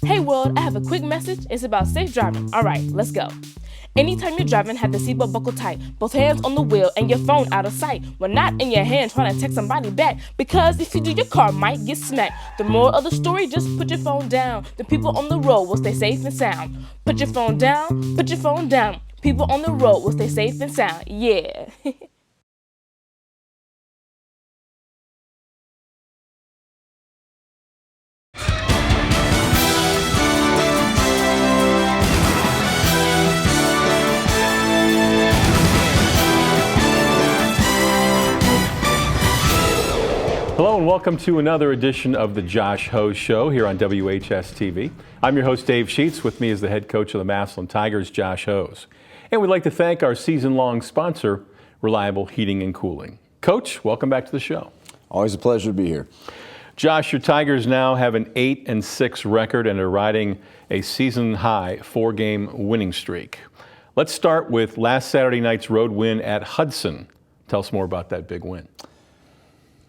Hey world, I have a quick message. It's about safe driving. Alright, let's go. Anytime you're driving, have the seatbelt buckled tight. Both hands on the wheel and your phone out of sight. When not in your hand trying to text somebody back. Because if you do, your car might get smacked. The moral of the story, just put your phone down. The people on the road will stay safe and sound. Put your phone down, put your phone down. People on the road will stay safe and sound. Yeah. Hello and welcome to another edition of the Josh Ho Show here on WHS-TV. I'm your host Dave Sheets. With me is the head coach of the Massillon Tigers, Josh Hose. And we'd like to thank our season-long sponsor, Reliable Heating and Cooling. Coach, welcome back to the show. Always a pleasure to be here. Josh, your Tigers now have an 8-6 record and are riding a season-high 4-game winning streak. Let's start with last Saturday night's road win at Hudson. Tell us more about that big win.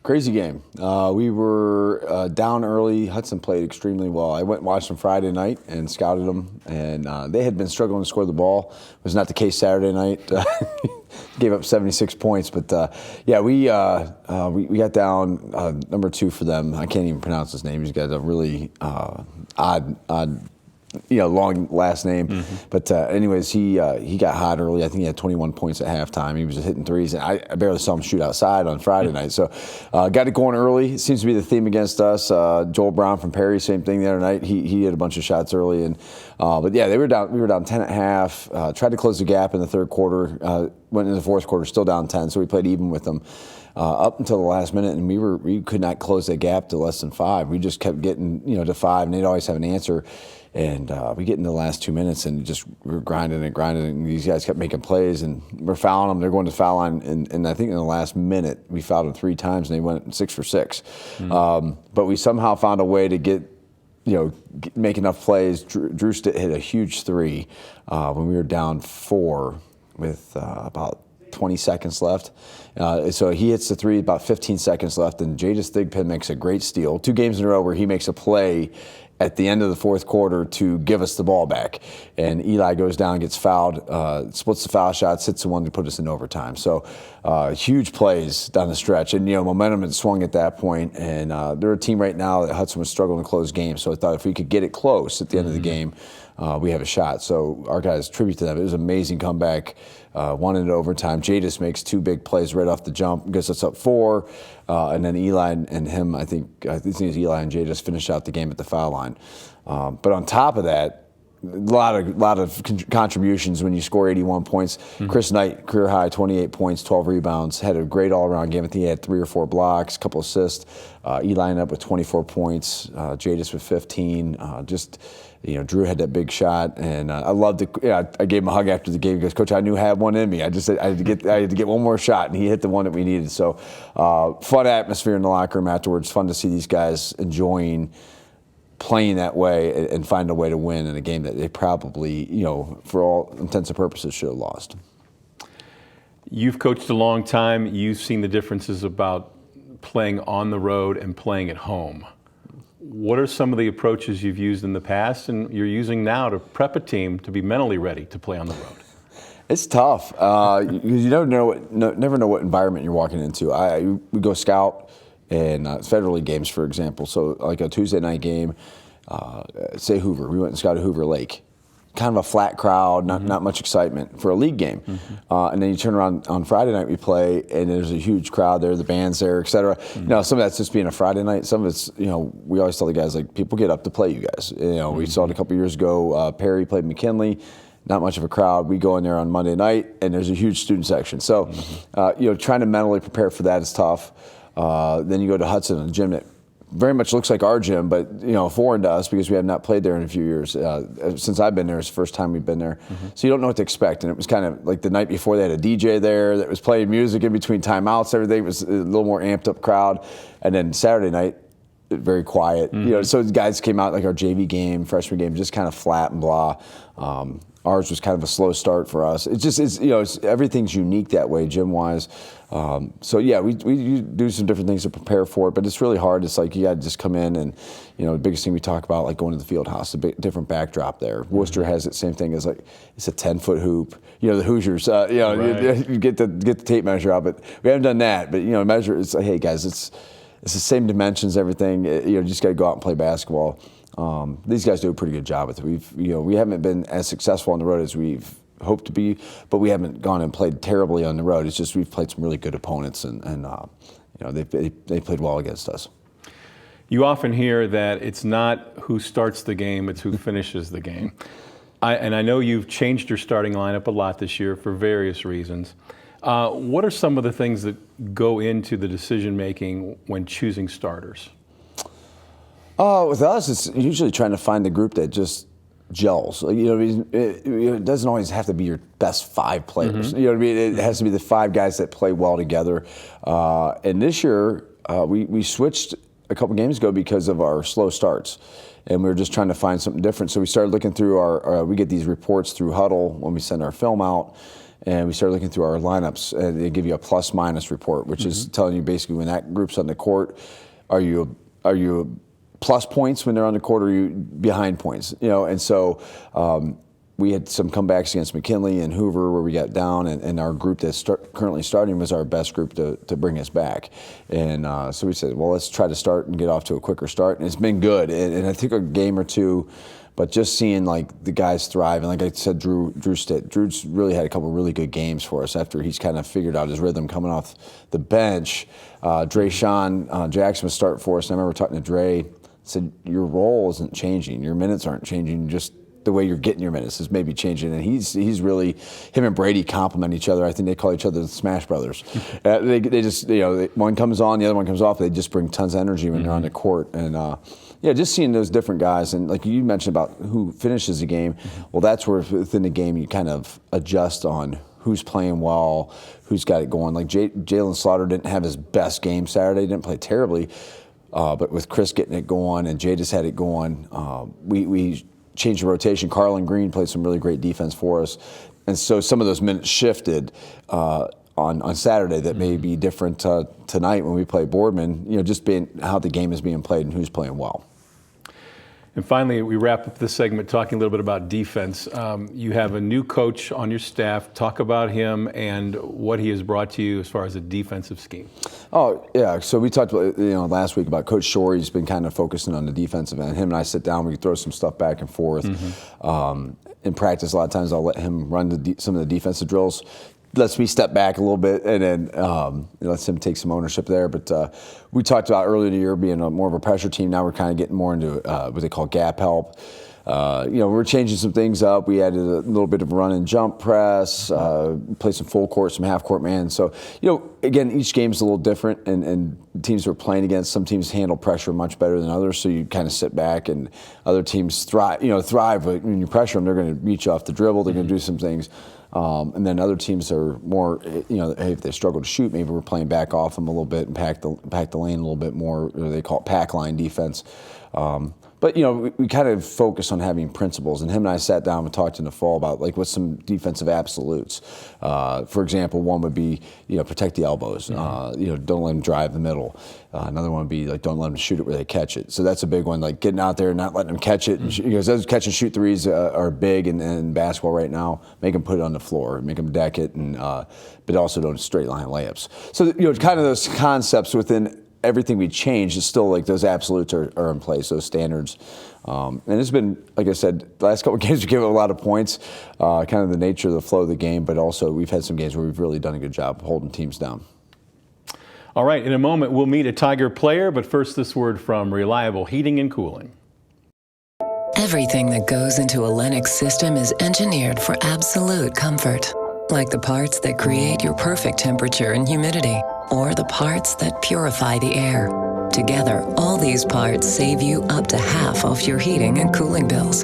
Crazy game. We were down early. Hudson played extremely well. I went and watched them Friday night and scouted them, and they had been struggling to score the ball. It was not the case Saturday night. Gave up 76 points, but yeah, we got down number 2 for them. I can't even pronounce his name. He's got a really odd. Long last name. Mm-hmm. But anyways, he got hot early. I think he had 21 points at halftime. He was just hitting threes. And I barely saw him shoot outside on Friday night. So got it going early. It seems to be the theme against us. Joel Brown from Perry, same thing the other night. He hit a bunch of shots early. And but yeah, we were down 10 at half. Tried to close the gap in the third quarter. Went into the fourth quarter, still down 10. So we played even with them. Up until the last minute, and we could not close that gap to less than 5. We just kept getting to 5, and they'd always have an answer. And we get into the last 2 minutes, and we're grinding and these guys kept making plays, and we're fouling them. They're going to the foul line, and I think in the last minute we fouled them 3 times, and they went 6 for 6. Mm-hmm. But we somehow found a way to make enough plays. Drew hit a huge 3 when we were down 4 with about 20 seconds left. So he hits the 3, about 15 seconds left, and Jadis Thigpen makes a great steal. 2 games in a row where he makes a play at the end of the fourth quarter to give us the ball back. And Eli goes down, gets fouled, splits the foul shots, hits the one to put us in overtime. So huge plays down the stretch. And, momentum had swung at that point. And they're a team right now that Hudson was struggling to close games. So I thought if we could get it close at the end of the game, we have a shot. So our guys, tribute to them. It was an amazing comeback. One into overtime. Jadis makes 2 big plays right off the jump, gets us up 4, and then Eli and him, I think it was Eli and Jadis finish out the game at the foul line. But on top of that, a lot of contributions when you score 81 points. Mm-hmm. Chris Knight, career high, 28 points, 12 rebounds, had a great all-around game. I think he had 3 or 4 blocks, a couple assists. Eli ended up with 24 points, Jadis with 15. Drew had that big shot, and I loved it. I gave him a hug after the game. He goes, "Coach, I knew I had one in me. I had to get one more shot," and he hit the one that we needed. So, fun atmosphere in the locker room afterwards. Fun to see these guys enjoying playing that way and find a way to win in a game that they probably, for all intents and purposes, should have lost. You've coached a long time. You've seen the differences about playing on the road and playing at home. What are some of the approaches you've used in the past and you're using now to prep a team to be mentally ready to play on the road? It's tough. You never know what environment you're walking into. We go scout in Federal League games, for example. So like a Tuesday night game, say Hoover. We went and scouted Hoover Lake. Kind of a flat crowd, not much excitement for a league game. Mm-hmm. And then you turn around on Friday night, we play, and there's a huge crowd there, the band's there, et cetera. Mm-hmm. Some of that's just being a Friday night. Some of it's, we always tell the guys, people get up to play you guys. We saw it a couple years ago. Perry played McKinley. Not much of a crowd. We go in there on Monday night, and there's a huge student section. So, trying to mentally prepare for that is tough. Then you go to Hudson, a gym that very much looks like our gym, but foreign to us because we have not played there in a few years. Since I've been there, it's the first time we've been there. Mm-hmm. So you don't know what to expect. And it was kind of like the night before they had a DJ there that was playing music in between timeouts. Everything was a little more amped up crowd. And then Saturday night, very quiet. Mm-hmm. So the guys came out like our JV game, freshman game, just kind of flat and blah. ours was kind of a slow start for us. Everything's unique that way, gym-wise. So yeah, we do some different things to prepare for it, but it's really hard. It's like you got to just come in and, the biggest thing we talk about, like going to the field house, different backdrop there. Worcester has the same thing as like it's a 10-foot hoop. The Hoosiers, right. You get the tape measure out, but we haven't done that. But measure. It's like, hey guys, it's the same dimensions, everything. You just got to go out and play basketball. These guys do a pretty good job with it. We haven't been as successful on the road as we've hoped to be, but we haven't gone and played terribly on the road. It's just we've played some really good opponents, and they played well against us. You often hear that it's not who starts the game, it's who finishes the game. I know you've changed your starting lineup a lot this year for various reasons. What are some of the things that go into the decision making when choosing starters? With us, it's usually trying to find the group that just gels. It doesn't always have to be your best 5 players. Mm-hmm. It has to be the 5 guys that play well together. And this year, we switched a couple games ago because of our slow starts. And we were just trying to find something different. So we started looking through we get these reports through Huddle when we send our film out. And we started looking through our lineups. And they give you a plus-minus report, which is telling you basically when that group's on the court, are you plus points when they're on the court, or are you behind points? And so we had some comebacks against McKinley and Hoover where we got down, and our group that's currently starting was our best group to bring us back. And so we said, well, let's try to start and get off to a quicker start. And it's been good. And I think a game or two, but just seeing like the guys thrive, and like I said, Drew's really had a couple really good games for us after he's kind of figured out his rhythm coming off the bench. Drayshawn Jackson was starting for us, and I remember talking to Dre, said your role isn't changing, your minutes aren't changing, just the way you're getting your minutes is maybe changing. And he's really, him and Brady complement each other. I think they call each other the Smash Brothers. They just one comes on, the other one comes off. They just bring tons of energy when they're on the court. And just seeing those different guys, and like you mentioned about who finishes the game, well, that's where within the game you kind of adjust on who's playing well, who's got it going. Like Jalen Slaughter didn't have his best game Saturday, didn't play terribly. But with Chris getting it going and Jay just had it going, we changed the rotation. Carlin Green played some really great defense for us. And so some of those minutes shifted on Saturday that may be different tonight when we play Boardman, just being how the game is being played and who's playing well. And finally, we wrap up this segment talking a little bit about defense. You have a new coach on your staff. Talk about him and what he has brought to you as far as a defensive scheme. Oh, yeah. So we talked about, last week about Coach Shore. He's been kind of focusing on the defensive end. Him and I sit down, we throw some stuff back and forth. In practice, a lot of times I'll let him run some of the defensive drills. Lets me step back a little bit, and then lets him take some ownership there. But we talked about earlier in the year being more of a pressure team. Now we're kind of getting more into what they call gap help. We're changing some things up. We added a little bit of run and jump press, play some full court, some half court man. So, again, each game's a little different, and teams we're playing against, some teams handle pressure much better than others. So you kind of sit back, and other teams thrive. But when you pressure them, they're going to reach off the dribble. They're going to do some things. And then other teams are more, hey, if they struggle to shoot, maybe we're playing back off them a little bit and pack the lane a little bit more. They call it pack line defense. But, we kind of focus on having principles. And him and I sat down and talked in the fall about, what's some defensive absolutes. For example, one would be, protect the elbows. Don't let them drive the middle. Another one would be, don't let them shoot it where they catch it. So that's a big one, getting out there and not letting them catch it. Because those catch and shoot threes are big in basketball right now. Make them put it on the floor, make them deck it, but also don't straight line layups. So, kind of those concepts within everything we changed is still those absolutes are in place, those standards. And it's been, like I said, the last couple of games we gave a lot of points, kind of the nature of the flow of the game, but also we've had some games where we've really done a good job holding teams down. All right, in a moment we'll meet a Tiger player, but first this word from Reliable Heating and Cooling. Everything that goes into a Lennox system is engineered for absolute comfort. Like the parts that create your perfect temperature and humidity, or the parts that purify the air. Together, all these parts save you up to half off your heating and cooling bills.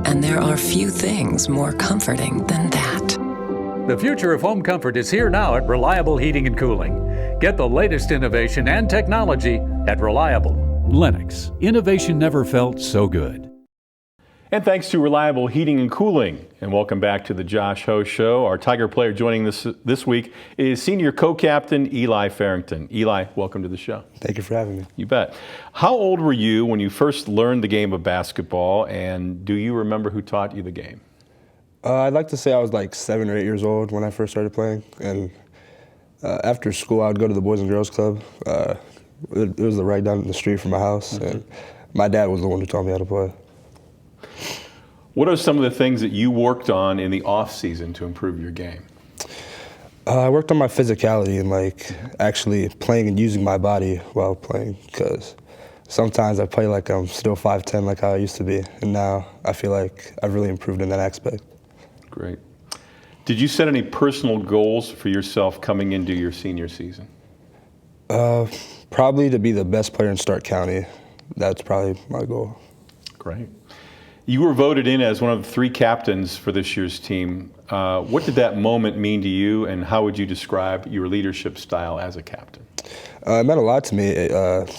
And there are few things more comforting than that. The future of home comfort is here now at Reliable Heating and Cooling. Get the latest innovation and technology at Reliable. Lennox. Innovation never felt so good. And thanks to Reliable Heating and Cooling. And welcome back to the Josh Ho Show. Our Tiger player joining this week is senior co-captain Eli Farrington. Eli, welcome to the show. Thank you for having me. You bet. How old were you when you first learned the game of basketball, and do you remember who taught you the game? I'd like to say I was like 7 or 8 years old when I first started playing. And after school, I would go to the Boys and Girls Club. It was right down the street from my house. And my dad was the one who taught me how to play. What are some of the things that you worked on in the off season to improve your game? I worked on my physicality and like actually playing and using my body while playing, because sometimes I play like I'm still 5'10", like how I used to be, and now I feel like I've really improved in that aspect. Great. Did you set any personal goals for yourself coming into your senior season? Probably to be the best player in Stark County. That's probably my goal. Great. You were voted in as one of the 3 captains for this year's team. What did that moment mean to you, and how would you describe your leadership style as a captain? It meant a lot to me.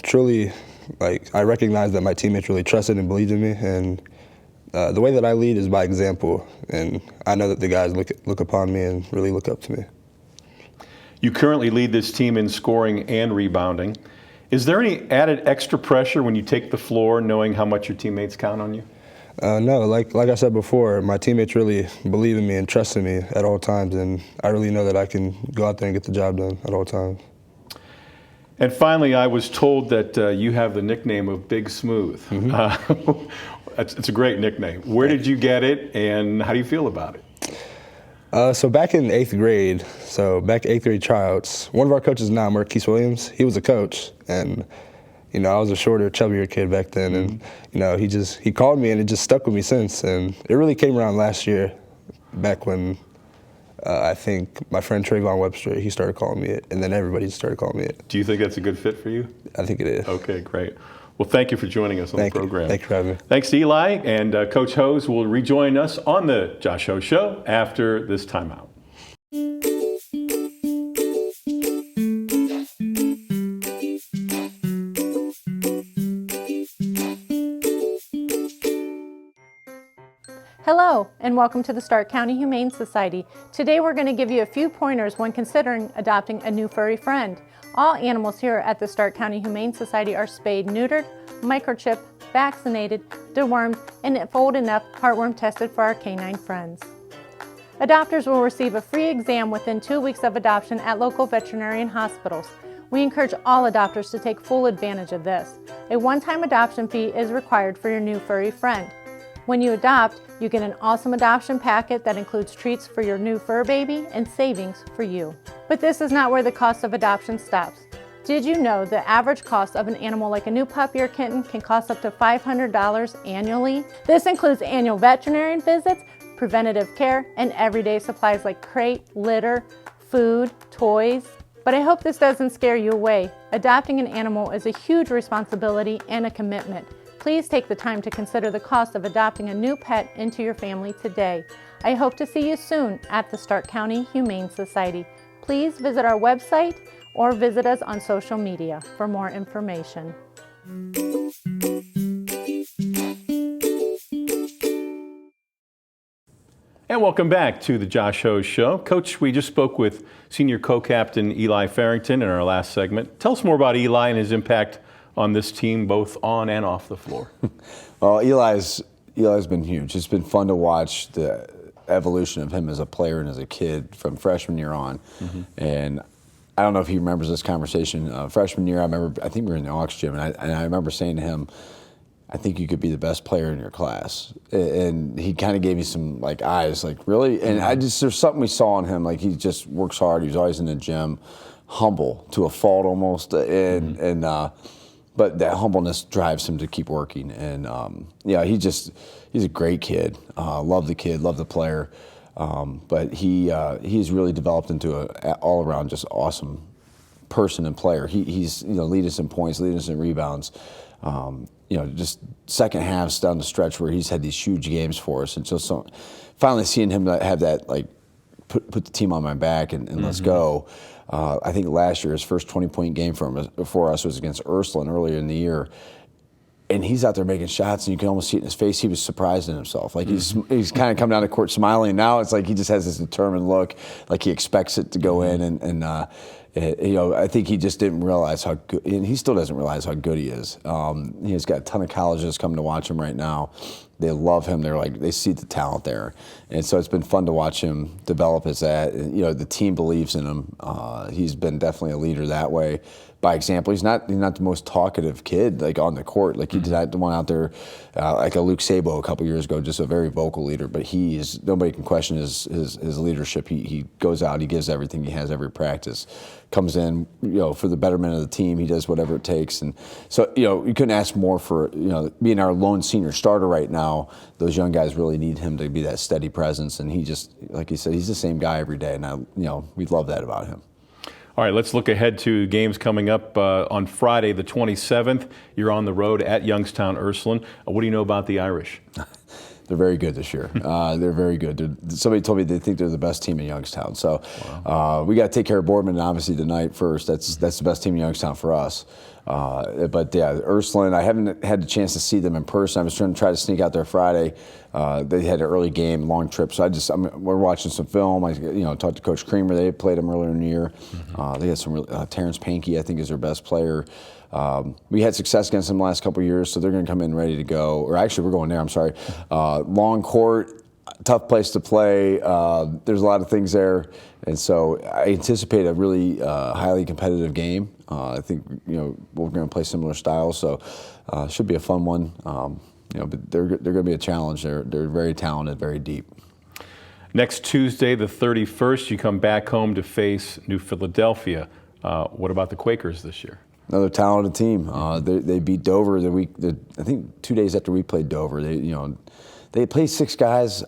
Truly, like, I recognized that my teammates really trusted and believed in me, and the way that I lead is by example, and I know that the guys look upon me and really look up to me. You currently lead this team in scoring and rebounding. Is there any added extra pressure when you take the floor, knowing how much your teammates count on you? No, like I said before, my teammates really believe in me and trust in me at all times, and I really know that I can go out there and get the job done at all times. And finally, I was told that you have the nickname of Big Smooth. It's a great nickname. Where did you get it, and how do you feel about it? So back in 8th grade, back 8th grade tryouts, one of our coaches now, Marquise Williams, he was a coach, and I was a shorter, chubbier kid back then, and he called me, and it just stuck with me since. And it really came around last year, back when I think my friend Trayvon Webster, he started calling me it, and then everybody started calling me it. Do you think that's a good fit for you? I think it is. Okay, great. Well, thank you for joining us on the program. Thank you for having me. Thanks to Eli, and Coach Hose will rejoin us on the Josh Ho Show after this timeout. Hello, and welcome to the Stark County Humane Society. Today we're going to give you a few pointers when considering adopting a new furry friend. All animals here at the Stark County Humane Society are spayed, neutered, microchipped, vaccinated, dewormed, and if old enough, heartworm tested for our canine friends. Adopters will receive a free exam within 2 weeks of adoption at local veterinarian hospitals. We encourage all adopters to take full advantage of this. A one-time adoption fee is required for your new furry friend. When you adopt, you get an awesome adoption packet that includes treats for your new fur baby and savings for you. But this is not where the cost of adoption stops. Did you know the average cost of an animal like a new puppy or kitten can cost up to $500 annually? This includes annual veterinarian visits, preventative care, and everyday supplies like crate, litter, food, toys. But I hope this doesn't scare you away. Adopting an animal is a huge responsibility and a commitment. Please take the time to consider the cost of adopting a new pet into your family today. I hope to see you soon at the Stark County Humane Society. Please visit our website or visit us on social media for more information. And welcome back to the Josh Ho Show. Coach, we just spoke with senior co-captain Eli Farrington in our last segment. Tell us more about Eli and his impact on this team, both on and off the floor. Well, Eli's been huge. It's been fun to watch the evolution of him as a player and as a kid from freshman year on. And I don't know if he remembers this conversation. Freshman year, I think we were in the Aux gym, and I remember saying to him, I think you could be the best player in your class. And he kind of gave me some eyes, really? And there's something we saw in him, he just works hard. He was always in the gym, humble to a fault almost. But that humbleness drives him to keep working. And he's a great kid. Love the kid, love the player. But he's really developed into an all-around just awesome person and player. He's lead us in points, lead us in rebounds. Just second halves down the stretch where he's had these huge games for us. And so finally seeing him have that, put the team on my back and let's go. I think last year his first 20-point game for us was against Ursuline earlier in the year. and he's out there making shots, and you can almost see it in his face. He was surprised in himself. Like he's kind of come down the court smiling. Now it's like he just has this determined look, like he expects it to go in, and you know, I think he just didn't realize how good, and he still doesn't realize how good he is. He's got a ton of colleges coming to watch him right now. They love him. They're like, they see the talent there, and so it's been fun to watch him develop as that. And, you know, the team believes in him. He's been definitely a leader that way. By example, he's not the most talkative kid like on the court. Like he did not the one out there like a Luke Sabo a couple years ago, just a very vocal leader. But nobody can question his leadership. He goes out, he gives everything, he has every practice, comes in, you know, for the betterment of the team. He does whatever it takes, and so, you know, you couldn't ask more for, you know, being our lone senior starter right now. Those young guys really need him to be that steady presence, and he just, like you said, he's the same guy every day, and we love that about him. All right, let's look ahead to games coming up on Friday, the 27th. You're on the road at Youngstown Ursuline. What do you know about the Irish? They're very good this year. They're very good. Somebody told me they think they're the best team in Youngstown. So we got to take care of Boardman, obviously, tonight first. That's the best team in Youngstown for us. But yeah, Ursuline, I haven't had the chance to see them in person. I was trying to sneak out there Friday. They had an early game, long trip. So we're watching some film. I talked to Coach Creamer. They played them earlier in the year. They had some Terrence Pankey, I think, is their best player. We had success against them the last couple of years, so they're going to come in ready to go. Or actually, we're going there. I'm sorry. Long court, tough place to play. There's a lot of things there, and so I anticipate a really highly competitive game. I think we're going to play similar styles, so it should be a fun one. But they're going to be a challenge. They're very talented, very deep. Next Tuesday, the 31st, you come back home to face New Philadelphia. What about the Quakers this year? Another talented team. They beat Dover I think 2 days after we played Dover. They played 6 guys.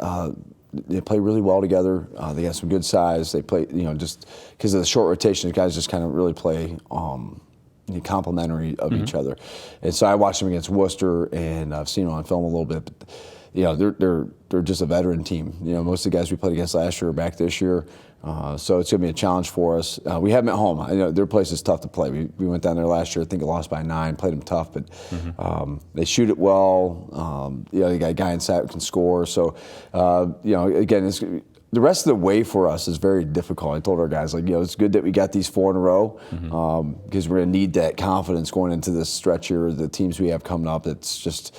They play really well together. They got some good size. They play, just because of the short rotation, the guys just kind of really play complementary of each other. And so I watched them against Worcester, and I've seen them on film a little bit. But, they're just a veteran team. Most of the guys we played against last year are back this year. So it's going to be a challenge for us. We have them at home. I know their place is tough to play. We went down there last year. I think it lost by 9. Played them tough, but they shoot it well. They got a guy inside who can score. So again, the rest of the way for us is very difficult. I told our guys, it's good that we got these 4 in a row because we're going to need that confidence going into this stretch here. The teams we have coming up, it's just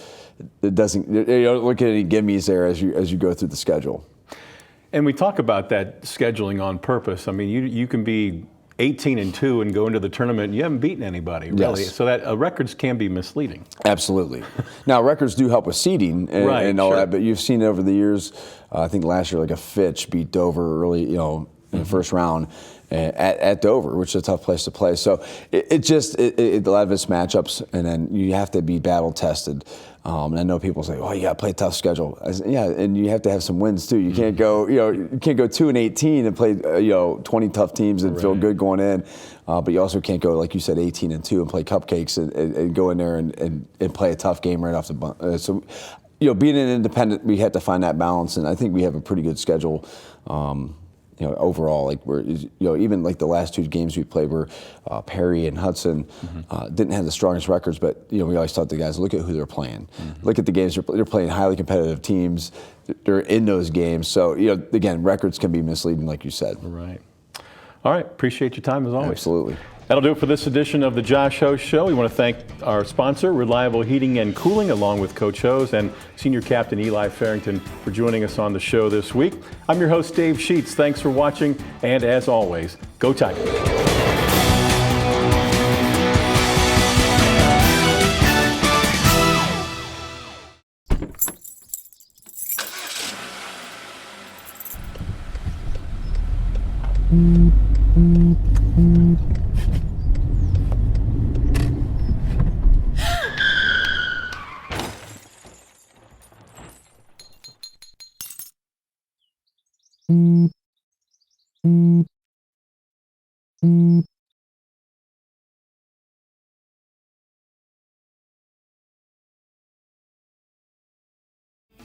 you don't look at any gimmies there as you go through the schedule. And we talk about that scheduling on purpose. I mean, you can be 18-2 and go into the tournament and you haven't beaten anybody, really. Yes. So that records can be misleading. Absolutely. Now, records do help with seeding and all that, but you've seen over the years, I think last year, like a Fitch beat Dover early, in the first round at Dover, which is a tough place to play. So a lot of it's matchups, and then you have to be battle tested. And I know people say, "Oh, you got to play a tough schedule." Yeah, and you have to have some wins too. You can't go, 2-18 and play, 20 tough teams and feel good going in. But you also can't go, like you said, 18-2 and play cupcakes and go in there and play a tough game right off the bat. So, being an independent, we had to find that balance, and I think we have a pretty good schedule. Overall, like we're, even like the last 2 games we played were Perry and Hudson didn't have the strongest records, but we always taught the guys, look at who they're playing, look at the games they're playing. Highly competitive teams, they're in those games. So again, records can be misleading, like you said. Right. All right. Appreciate your time as always. Absolutely. That'll do it for this edition of the Josh Ho Show. We want to thank our sponsor, Reliable Heating and Cooling, along with Coach Hose and Senior Captain Eli Farrington for joining us on the show this week. I'm your host, Dave Sheets. Thanks for watching, and as always, go Tigers.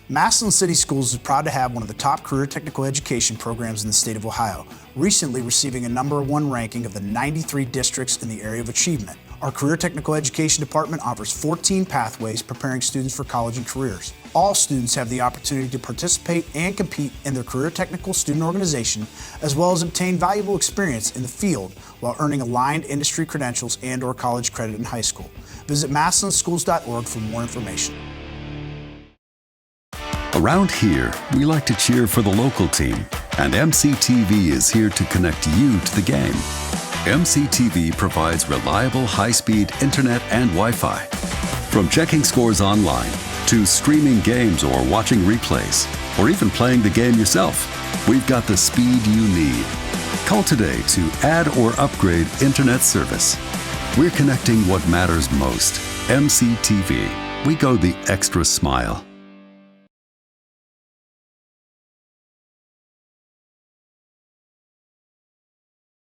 Massillon City Schools is proud to have one of the top career technical education programs in the state of Ohio, recently receiving a #1 ranking of the 93 districts in the area of achievement. Our Career Technical Education Department offers 14 pathways preparing students for college and careers. All students have the opportunity to participate and compete in their career technical student organization, as well as obtain valuable experience in the field while earning aligned industry credentials and/or college credit in high school. Visit massillonschools.org for more information. Around here, we like to cheer for the local team, and MCTV is here to connect you to the game. MCTV provides reliable high-speed internet and Wi-Fi. From checking scores online, to streaming games or watching replays, or even playing the game yourself, we've got the speed you need. Call today to add or upgrade internet service. We're connecting what matters most. MCTV. We go the extra smile.